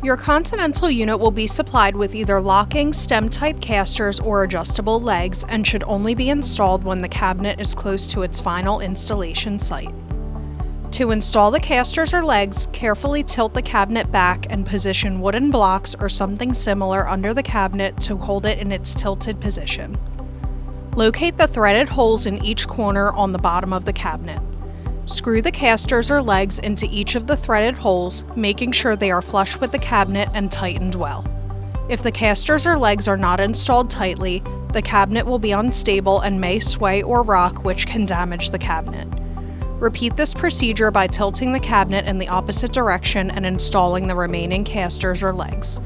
Your Continental unit will be supplied with either locking, stem-type casters or adjustable legs and should only be installed when the cabinet is close to its final installation site. To install the casters or legs, carefully tilt the cabinet back and position wooden blocks or something similar under the cabinet to hold it in its tilted position. Locate the threaded holes in each corner on the bottom of the cabinet. Screw the casters or legs into each of the threaded holes, making sure they are flush with the cabinet and tightened well. If the casters or legs are not installed tightly, the cabinet will be unstable and may sway or rock, which can damage the cabinet. Repeat this procedure by tilting the cabinet in the opposite direction and installing the remaining casters or legs.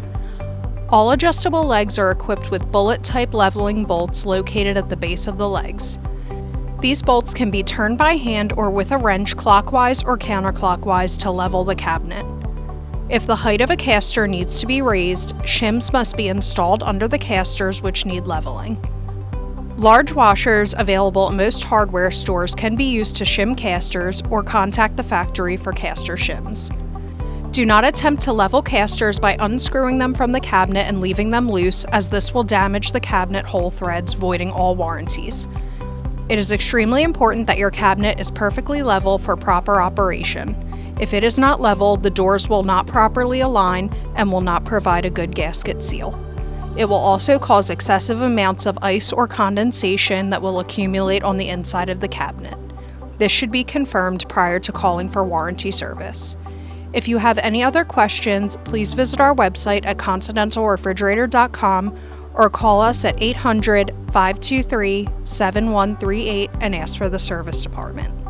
All adjustable legs are equipped with bullet-type leveling bolts located at the base of the legs. These bolts can be turned by hand or with a wrench clockwise or counterclockwise to level the cabinet. If the height of a caster needs to be raised, shims must be installed under the casters which need leveling. Large washers available at most hardware stores can be used to shim casters or contact the factory for caster shims. Do not attempt to level casters by unscrewing them from the cabinet and leaving them loose, as this will damage the cabinet hole threads, voiding all warranties. It is extremely important that your cabinet is perfectly level for proper operation. If it is not level, the doors will not properly align and will not provide a good gasket seal. It will also cause excessive amounts of ice or condensation that will accumulate on the inside of the cabinet. This should be confirmed prior to calling for warranty service. If you have any other questions, please visit our website at continentalrefrigerator.com or call us at 800-523-7138 and ask for the service department.